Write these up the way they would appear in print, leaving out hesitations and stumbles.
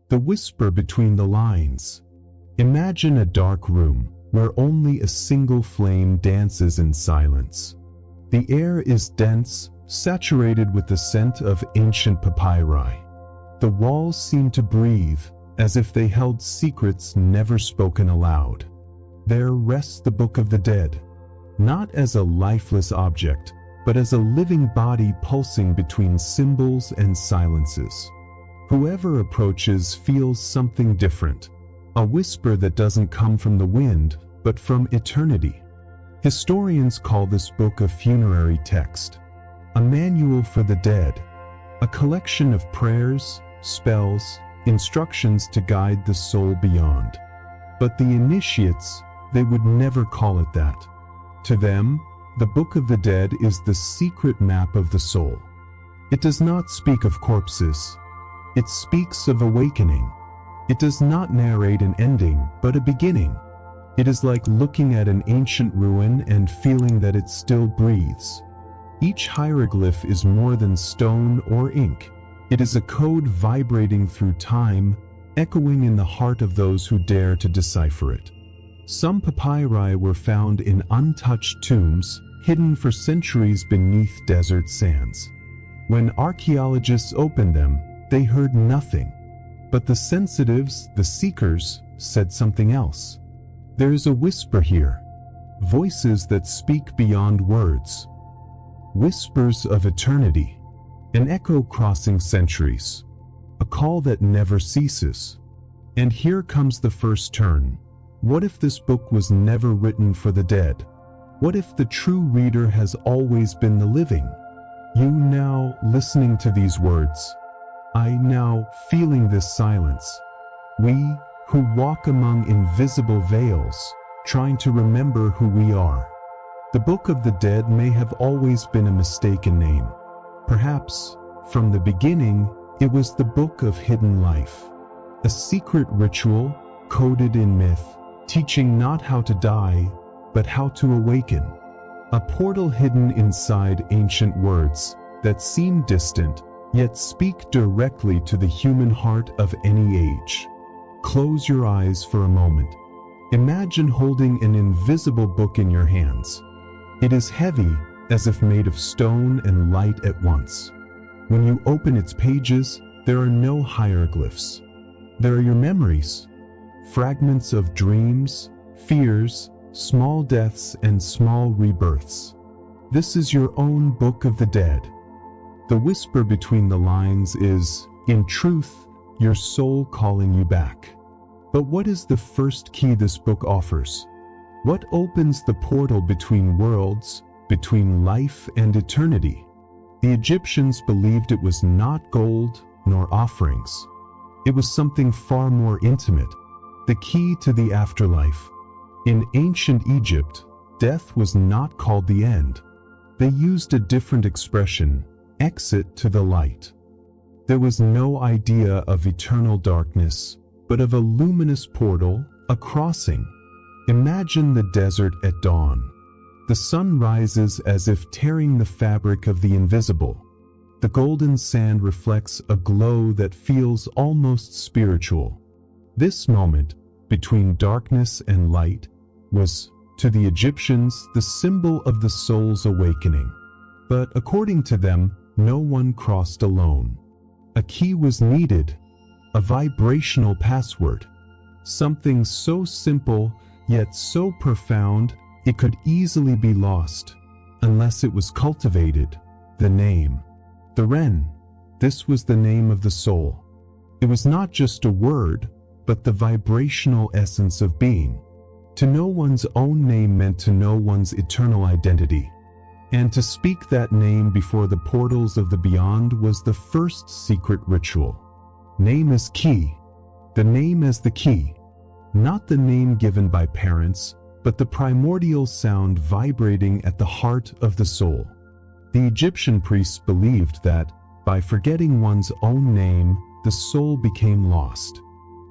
The whisper between the lines. Imagine a dark room where only a single flame dances in silence. The air is dense, saturated with the scent of ancient papyri. The walls seem to breathe, as if they held secrets never spoken aloud. There rests the Book of the Dead, not as a lifeless object, but as a living body pulsing between symbols and silences. Whoever approaches feels something different, a whisper that doesn't come from the wind, but from eternity. Historians call this book a funerary text, a manual for the dead, a collection of prayers, spells, instructions to guide the soul beyond. But the initiates, they would never call it that. To them, the Book of the Dead is the secret map of the soul. It does not speak of corpses. It speaks of awakening. It does not narrate an ending, but a beginning. It is like looking at an ancient ruin and feeling that it still breathes. Each hieroglyph is more than stone or ink. It is a code vibrating through time, echoing in the heart of those who dare to decipher it. Some papyri were found in untouched tombs, hidden for centuries beneath desert sands. When archaeologists opened them, they heard nothing. But the sensitives, the seekers, said something else. There is a whisper here, voices that speak beyond words, whispers of eternity, an echo crossing centuries, a call that never ceases. And here comes the first turn. What if this book was never written for the dead? What if the true reader has always been the living? You now listening to these words, I now feeling this silence. We who walk among invisible veils, trying to remember who we are. The Book of the Dead may have always been a mistaken name. Perhaps, from the beginning, it was the Book of Hidden Life, a secret ritual coded in myth, teaching not how to die, but how to awaken. A portal hidden inside ancient words that seem distant, yet speak directly to the human heart of any age. Close your eyes for a moment. Imagine holding an invisible book in your hands. It is heavy, as if made of stone and light at once. When you open its pages, there are no hieroglyphs. There are your memories, fragments of dreams, fears, small deaths, and small rebirths. This is your own Book of the Dead. The whisper between the lines is, in truth, your soul calling you back. But what is the first key this book offers? What opens the portal between worlds, between life and eternity? The Egyptians believed it was not gold nor offerings. It was something far more intimate, the key to the afterlife. In ancient Egypt, death was not called the end. They used a different expression, exit to the light. There was no idea of eternal darkness, but of a luminous portal, a crossing. Imagine the desert at dawn. The sun rises as if tearing the fabric of the invisible. The golden sand reflects a glow that feels almost spiritual. This moment, between darkness and light, was, to the Egyptians, the symbol of the soul's awakening. But according to them, no one crossed alone. A key was needed, a vibrational password. Something so simple, yet so profound, it could easily be lost, unless it was cultivated. The name. The Ren. This was the name of the soul. It was not just a word, but the vibrational essence of being. To know one's own name meant to know one's eternal identity. And to speak that name before the portals of the beyond was the first secret ritual. Name as key. The name as the key. Not the name given by parents, but the primordial sound vibrating at the heart of the soul. The Egyptian priests believed that, by forgetting one's own name, the soul became lost.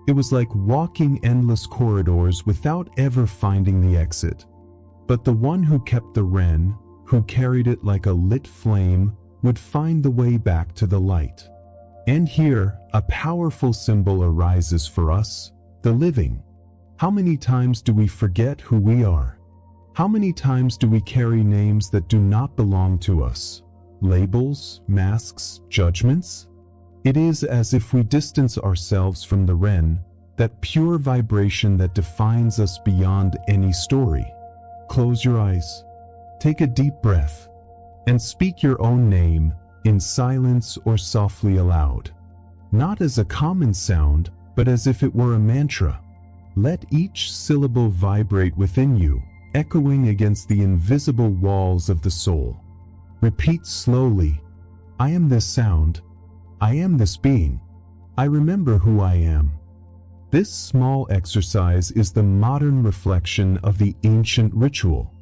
It was like walking endless corridors without ever finding the exit. But the one who kept the Ren, who carried it like a lit flame, would find the way back to the light. And here, a powerful symbol arises for us, the living. How many times do we forget who we are? How many times do we carry names that do not belong to us? Labels, masks, judgments? It is as if we distance ourselves from the Ren, that pure vibration that defines us beyond any story. Close your eyes, take a deep breath, and speak your own name in silence or softly aloud. Not as a common sound, but as if it were a mantra. Let each syllable vibrate within you, echoing against the invisible walls of the soul. Repeat slowly, I am this sound, I am this being, I remember who I am. This small exercise is the modern reflection of the ancient ritual,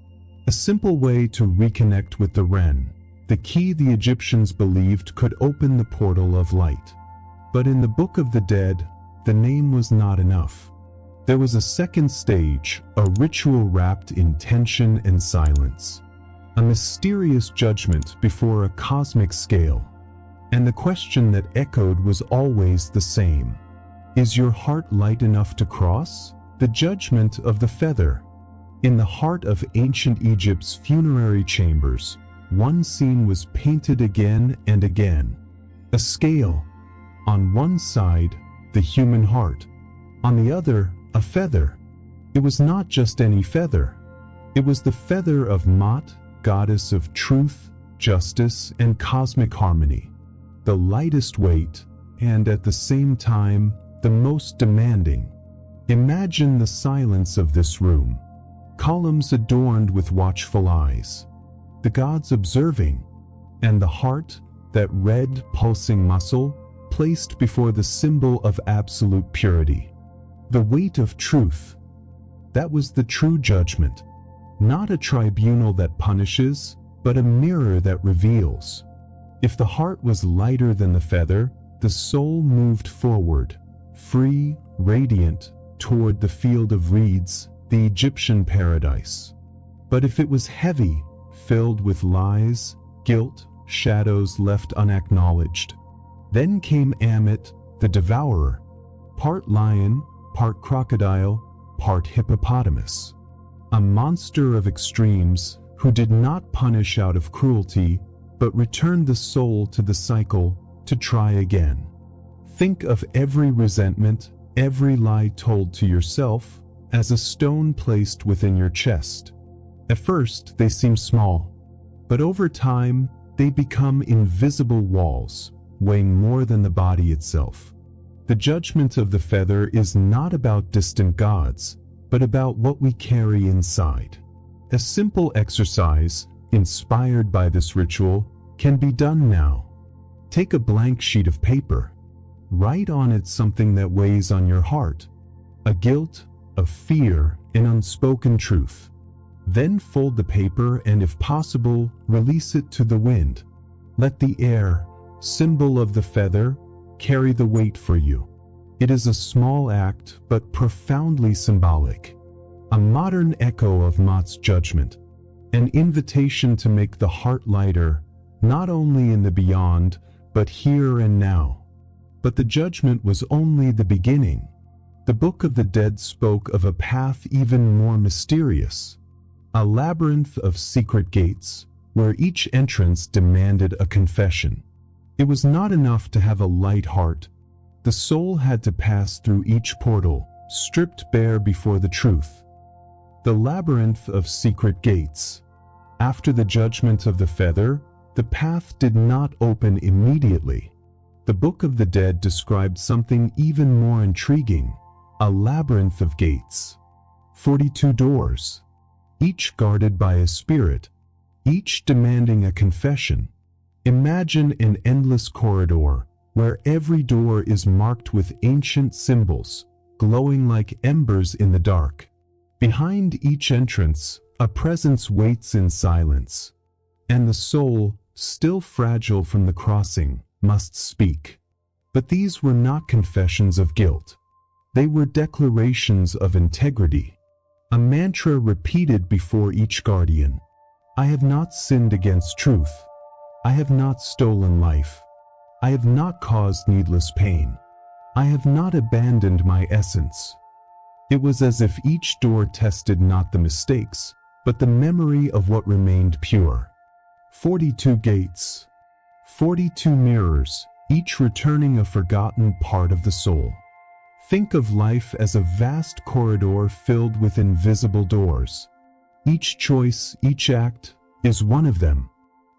a simple way to reconnect with the Ren, the key the Egyptians believed could open the portal of light. But in the Book of the Dead, the name was not enough. There was a second stage, a ritual wrapped in tension and silence, a mysterious judgment before a cosmic scale. And the question that echoed was always the same. Is your heart light enough to cross? The judgment of the feather. In the heart of ancient Egypt's funerary chambers, one scene was painted again and again. A scale. On one side, the human heart. On the other, a feather. It was not just any feather. It was the feather of Maat, goddess of truth, justice, and cosmic harmony. The lightest weight, and at the same time, the most demanding. Imagine the silence of this room. Columns adorned with watchful eyes. The gods observing. And the heart, that red, pulsing muscle, placed before the symbol of absolute purity. The weight of truth. That was the true judgment. Not a tribunal that punishes, but a mirror that reveals. If the heart was lighter than the feather, the soul moved forward, free, radiant, toward the field of reeds, the Egyptian paradise. But if it was heavy, filled with lies, guilt, shadows left unacknowledged, then came Ammit, the devourer, part lion, part crocodile, part hippopotamus. A monster of extremes who did not punish out of cruelty, but returned the soul to the cycle to try again. Think of every resentment, every lie told to yourself, as a stone placed within your chest. At first, they seem small, but over time, they become invisible walls, weighing more than the body itself. The judgment of the feather is not about distant gods, but about what we carry inside. A simple exercise, inspired by this ritual, can be done now. Take a blank sheet of paper. Write on it something that weighs on your heart, a guilt, a fear, an unspoken truth. Then fold the paper and, if possible, release it to the wind. Let the air, symbol of the feather, carry the weight for you. It is a small act, but profoundly symbolic. A modern echo of Maat's judgment. An invitation to make the heart lighter, not only in the beyond, but here and now. But the judgment was only the beginning. The Book of the Dead spoke of a path even more mysterious. A labyrinth of secret gates, where each entrance demanded a confession. It was not enough to have a light heart. The soul had to pass through each portal, stripped bare before the truth. The labyrinth of secret gates. After the judgment of the feather, the path did not open immediately. The Book of the Dead described something even more intriguing, a labyrinth of gates. 42 doors, each guarded by a spirit, each demanding a confession. Imagine an endless corridor, where every door is marked with ancient symbols, glowing like embers in the dark. Behind each entrance, a presence waits in silence, and the soul, still fragile from the crossing, must speak. But these were not confessions of guilt. They were declarations of integrity, a mantra repeated before each guardian. I have not sinned against truth. I have not stolen life. I have not caused needless pain. I have not abandoned my essence. It was as if each door tested not the mistakes, but the memory of what remained pure. 42 gates. 42 mirrors, each returning a forgotten part of the soul. Think of life as a vast corridor filled with invisible doors. Each choice, each act, is one of them.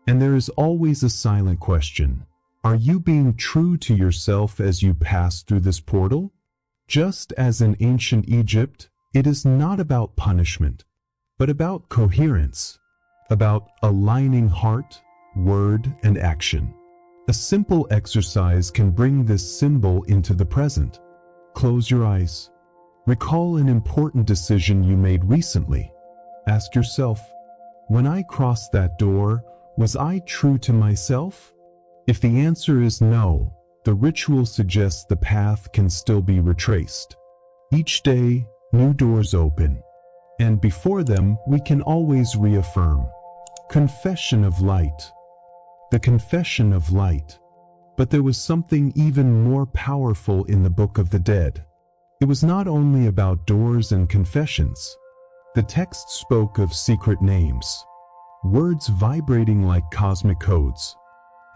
And there is always a silent question. Are you being true to yourself as you pass through this portal? Just as in ancient Egypt, it is not about punishment, but about coherence, about aligning heart, word, and action. A simple exercise can bring this symbol into the present. Close your eyes. Recall an important decision you made recently. Ask yourself, when I crossed that door, was I true to myself? If the answer is no, the ritual suggests the path can still be retraced. Each day, new doors open, and before them we can always reaffirm. Confession of light. The confession of light. But there was something even more powerful in the Book of the Dead. It was not only about doors and confessions. The text spoke of secret names, words vibrating like cosmic codes.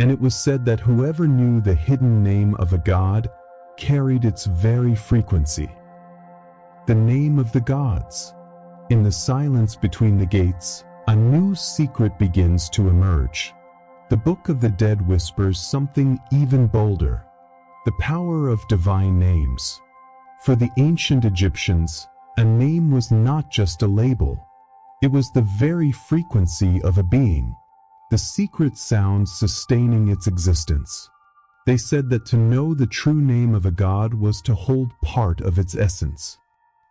And it was said that whoever knew the hidden name of a god carried its very frequency. The name of the gods. In the silence between the gates, a new secret begins to emerge. The Book of the Dead whispers something even bolder. The power of divine names. For the ancient Egyptians, a name was not just a label. It was the very frequency of a being. The secret sound sustaining its existence. They said that to know the true name of a god was to hold part of its essence.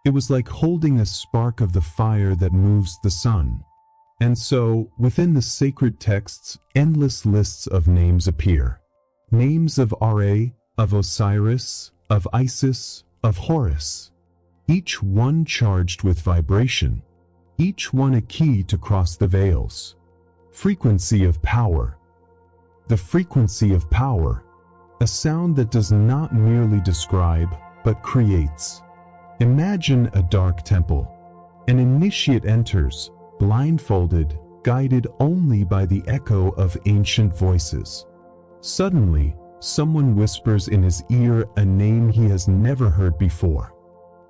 It was like holding a spark of the fire that moves the sun. And so, within the sacred texts, endless lists of names appear. Names of Ra, of Osiris, of Isis, of Horus. Each one charged with vibration. Each one a key to cross the veils. Frequency of power. The frequency of power. A sound that does not merely describe, but creates. Imagine a dark temple. An initiate enters, blindfolded, guided only by the echo of ancient voices. Suddenly, someone whispers in his ear a name he has never heard before.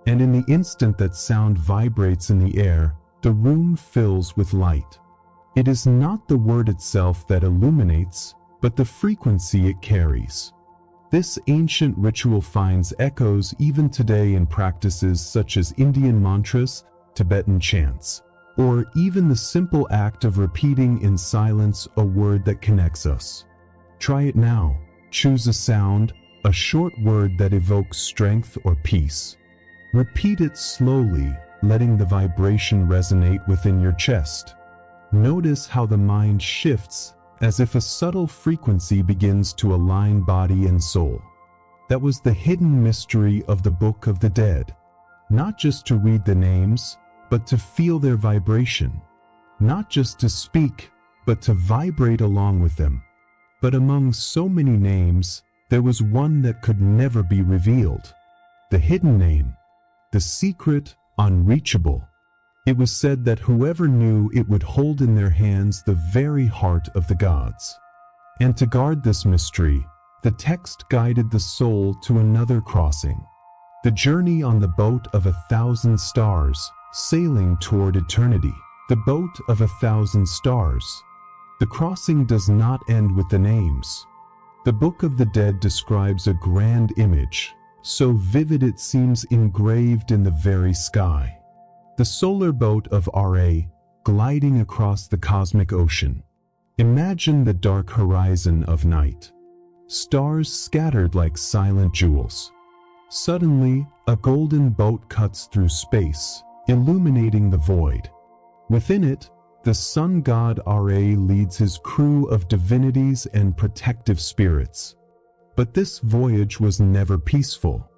And in the instant that sound vibrates in the air, the room fills with light. It is not the word itself that illuminates, but the frequency it carries. This ancient ritual finds echoes even today in practices such as Indian mantras, Tibetan chants, or even the simple act of repeating in silence a word that connects us. Try it now. Choose a sound, a short word that evokes strength or peace. Repeat it slowly, letting the vibration resonate within your chest. Notice how the mind shifts, as if a subtle frequency begins to align body and soul. That was the hidden mystery of the Book of the Dead. Not just to read the names, but to feel their vibration. Not just to speak, but to vibrate along with them. But among so many names, there was one that could never be revealed. The hidden name. The secret, unreachable. It was said that whoever knew it would hold in their hands the very heart of the gods. And to guard this mystery, the text guided the soul to another crossing. The journey on the boat of 1,000 stars, sailing toward eternity. The boat of 1,000 stars. The crossing does not end with the names. The Book of the Dead describes a grand image, so vivid it seems engraved in the very sky. The solar boat of Ra, gliding across the cosmic ocean. Imagine the dark horizon of night. Stars scattered like silent jewels. Suddenly, a golden boat cuts through space, illuminating the void. Within it, the sun god Ra leads his crew of divinities and protective spirits. But this voyage was never peaceful.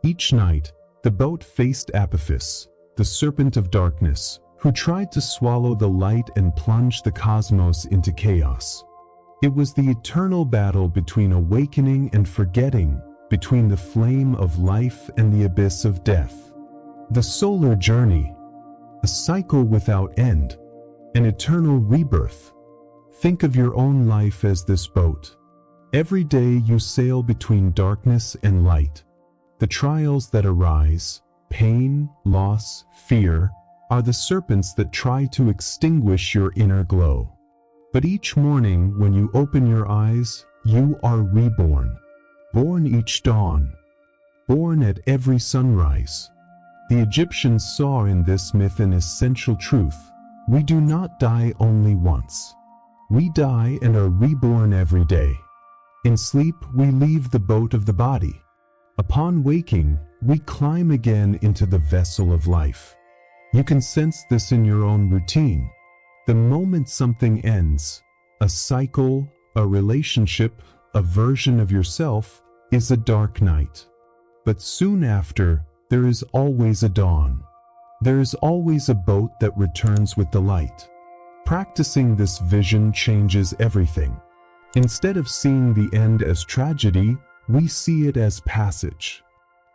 Each night, the boat faced Apophis, the serpent of darkness, who tried to swallow the light and plunge the cosmos into chaos. It was the eternal battle between awakening and forgetting, between the flame of life and the abyss of death. The solar journey, a cycle without end, an eternal rebirth. Think of your own life as this boat. Every day you sail between darkness and light. The trials that arise, pain, loss, fear, are the serpents that try to extinguish your inner glow. But each morning when you open your eyes, you are reborn. Born each dawn. Born at every sunrise. The Egyptians saw in this myth an essential truth. We do not die only once. We die and are reborn every day. In sleep, we leave the boat of the body. Upon waking, we climb again into the vessel of life. You can sense this in your own routine. The moment something ends, a cycle, a relationship, a version of yourself, is a dark night. But soon after, there is always a dawn. There is always a boat that returns with the light. Practicing this vision changes everything. Instead of seeing the end as tragedy, we see it as passage.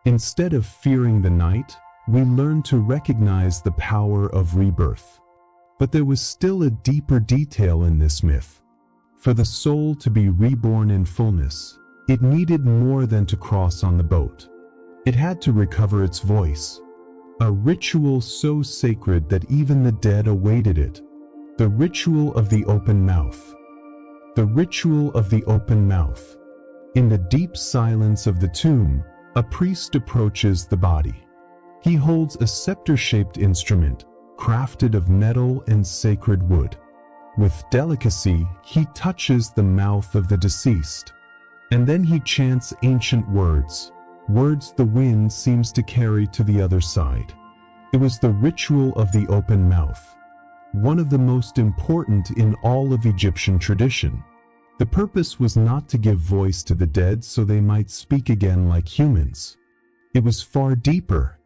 Instead of fearing the night, we learn to recognize the power of rebirth. But there was still a deeper detail in this myth. For the soul to be reborn in fullness, it needed more than to cross on the boat. It had to recover its voice. A ritual so sacred that even the dead awaited it. The ritual of the open mouth. The ritual of the open mouth. In the deep silence of the tomb, a priest approaches the body. He holds a scepter-shaped instrument, crafted of metal and sacred wood. With delicacy, he touches the mouth of the deceased. And then he chants ancient words, words the wind seems to carry to the other side. It was the ritual of the open mouth, one of the most important in all of Egyptian tradition. The purpose was not to give voice to the dead so they might speak again like humans. It was far deeper.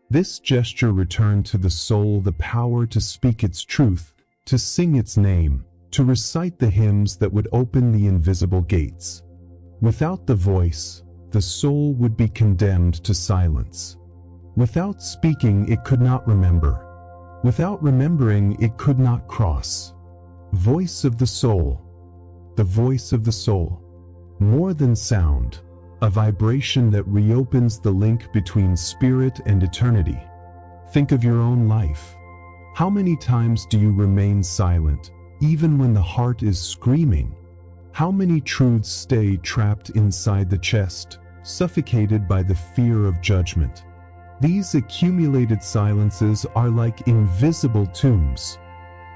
This gesture returned to the soul the power to speak its truth, to sing its name, to recite the hymns that would open the invisible gates. Without the voice, the soul would be condemned to silence. Without speaking, it could not remember. Without remembering, it could not cross. Voice of the soul. The voice of the soul. More than sound, a vibration that reopens the link between spirit and eternity. Think of your own life. How many times do you remain silent, even when the heart is screaming? How many truths stay trapped inside the chest, suffocated by the fear of judgment? These accumulated silences are like invisible tombs.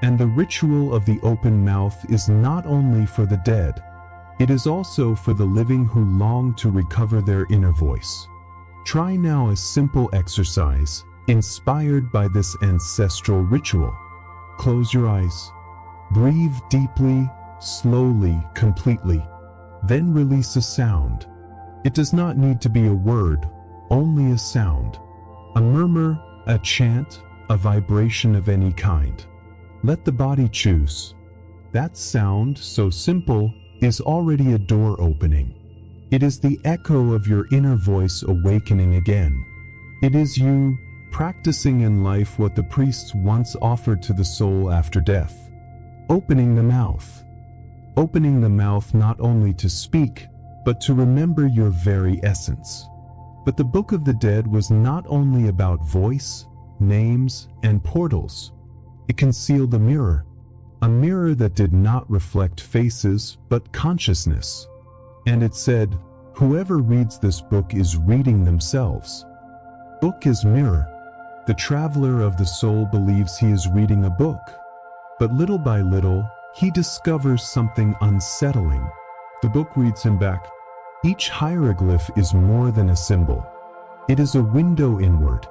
And the ritual of the open mouth is not only for the dead, it is also for the living who long to recover their inner voice. Try now a simple exercise, inspired by this ancestral ritual. Close your eyes. Breathe deeply, slowly, completely. Then release a sound. It does not need to be a word, only a sound. A murmur, a chant, a vibration of any kind. Let the body choose. That sound, so simple, is already a door opening. It is the echo of your inner voice awakening again. It is you practicing in life what the priests once offered to the soul after death. Opening the mouth. Opening the mouth not only to speak, but to remember your very essence. But the Book of the Dead was not only about voice, names, and portals. It concealed a mirror that did not reflect faces, but consciousness. And it said, whoever reads this book is reading themselves. Book is mirror. The traveler of the soul believes he is reading a book. But little by little, he discovers something unsettling. The book reads him back. Each hieroglyph is more than a symbol. It is a window inward.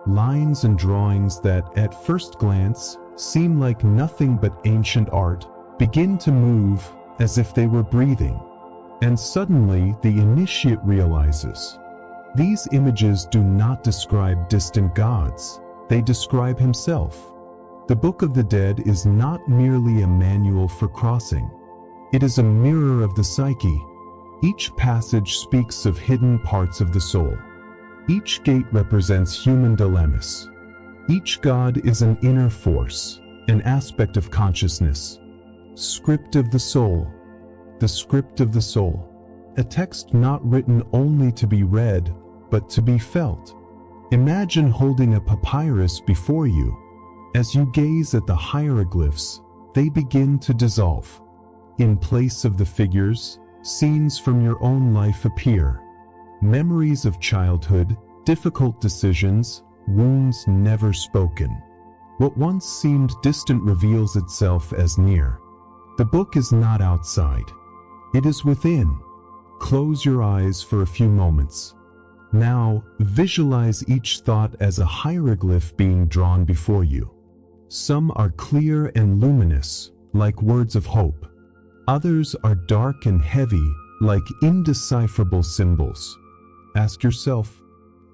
Lines and drawings that, at first glance, seem like nothing but ancient art, begin to move as if they were breathing. And suddenly, the initiate realizes. These images do not describe distant gods, they describe himself. The Book of the Dead is not merely a manual for crossing. It is a mirror of the psyche. Each passage speaks of hidden parts of the soul. Each gate represents human dilemmas. Each god is an inner force, an aspect of consciousness. Script of the soul. The script of the soul. A text not written only to be read, but to be felt. Imagine holding a papyrus before you. As you gaze at the hieroglyphs, they begin to dissolve. In place of the figures, scenes from your own life appear. Memories of childhood, difficult decisions, wounds never spoken. What once seemed distant reveals itself as near. The book is not outside. It is within. Close your eyes for a few moments. Now, visualize each thought as a hieroglyph being drawn before you. Some are clear and luminous, like words of hope. Others are dark and heavy, like indecipherable symbols. Ask yourself,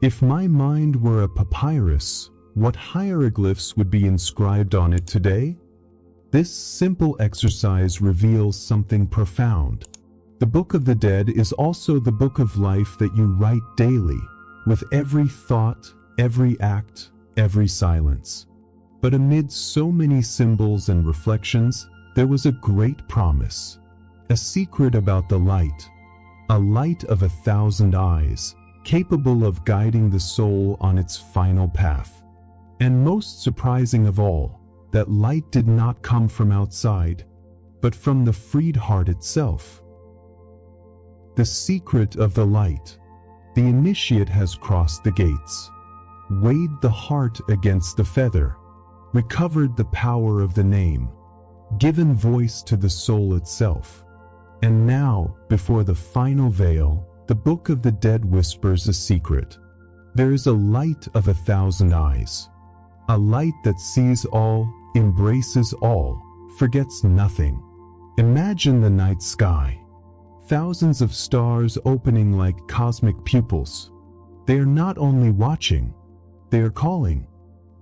if my mind were a papyrus, what hieroglyphs would be inscribed on it today? This simple exercise reveals something profound. The Book of the Dead is also the book of life that you write daily, with every thought, every act, every silence. But amid so many symbols and reflections, there was a great promise, a secret about the light, a light of 1,000 eyes, capable of guiding the soul on its final path. And most surprising of all, that light did not come from outside, but from the freed heart itself. The secret of the light. The initiate has crossed the gates, weighed the heart against the feather, recovered the power of the name, given voice to the soul itself. And now, before the final veil, the Book of the Dead whispers a secret. There is a light of 1,000 eyes, a light that sees all, embraces all, forgets nothing. Imagine the night sky. Thousands of stars opening like cosmic pupils. They are not only watching, they are calling,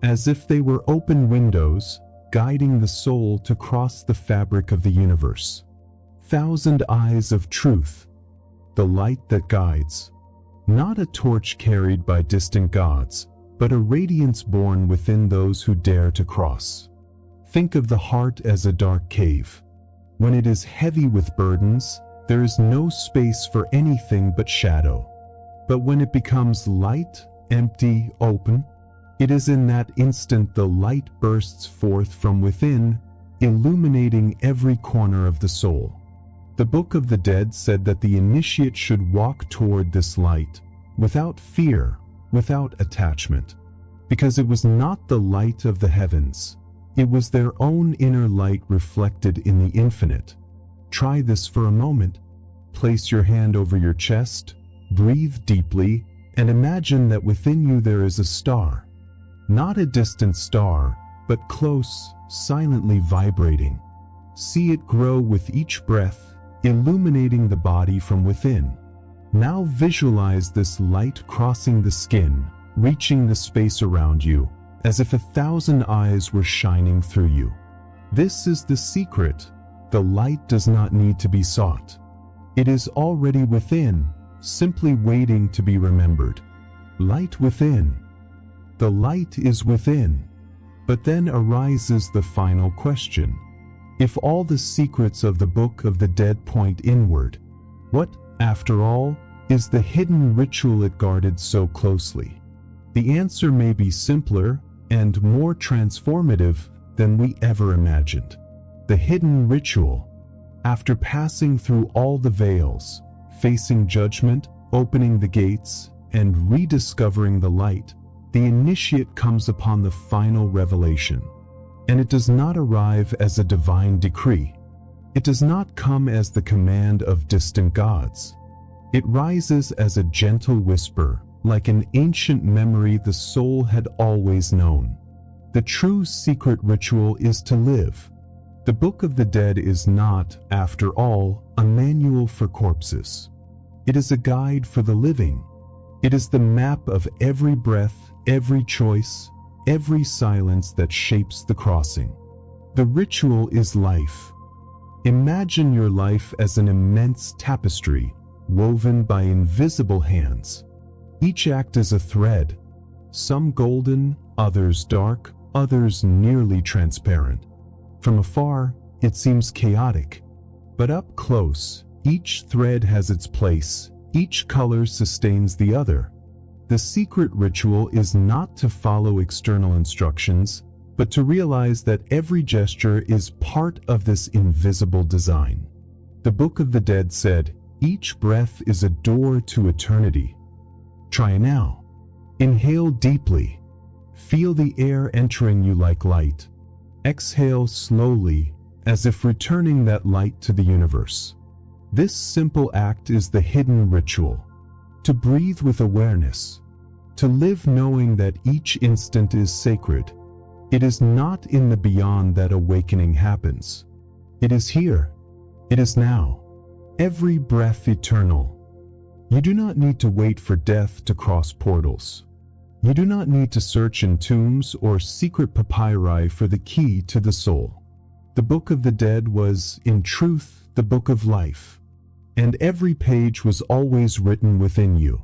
as if they were open windows, guiding the soul to cross the fabric of the universe. 1,000 eyes of truth, the light that guides. Not a torch carried by distant gods, but a radiance born within those who dare to cross. Think of the heart as a dark cave. When it is heavy with burdens, there is no space for anything but shadow. But when it becomes light, empty, open, it is in that instant the light bursts forth from within, illuminating every corner of the soul. The Book of the Dead said that the initiate should walk toward this light, without fear, without attachment, because it was not the light of the heavens. It was their own inner light reflected in the infinite. Try this for a moment. Place your hand over your chest, breathe deeply, and imagine that within you there is a star. Not a distant star, but close, silently vibrating. See it grow with each breath, illuminating the body from within. Now visualize this light crossing the skin, reaching the space around you, as if 1,000 eyes were shining through you. This is the secret. The light does not need to be sought. It is already within, simply waiting to be remembered. Light within. The light is within. But then arises the final question. If all the secrets of the Book of the Dead point inward, what, after all, is the hidden ritual it guarded so closely? The answer may be simpler and more transformative than we ever imagined. The hidden ritual. After passing through all the veils, facing judgment, opening the gates, and rediscovering the light, the initiate comes upon the final revelation. And it does not arrive as a divine decree. It does not come as the command of distant gods. It rises as a gentle whisper, like an ancient memory the soul had always known. The true secret ritual is to live. The Book of the Dead is not, after all, a manual for corpses. It is a guide for the living. It is the map of every breath, every choice, every silence that shapes the crossing. The ritual is life. Imagine your life as an immense tapestry woven by invisible hands. Each act is a thread, some golden, others dark, others nearly transparent. From afar, it seems chaotic, but up close, each thread has its place, each color sustains the other. The secret ritual is not to follow external instructions, but to realize that every gesture is part of this invisible design. The Book of the Dead said, "Each breath is a door to eternity." Try now. Inhale deeply. Feel the air entering you like light. Exhale slowly, as if returning that light to the universe. This simple act is the hidden ritual. To breathe with awareness. To live knowing that each instant is sacred. It is not in the beyond that awakening happens. It is here. It is now. Every breath eternal. You do not need to wait for death to cross portals. You do not need to search in tombs or secret papyri for the key to the soul. The Book of the Dead was, in truth, the book of life. And every page was always written within you.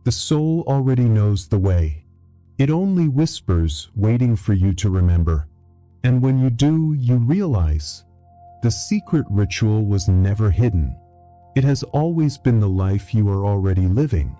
The soul already knows the way. It only whispers, waiting for you to remember. And when you do, you realize the secret ritual was never hidden. It has always been the life you are already living.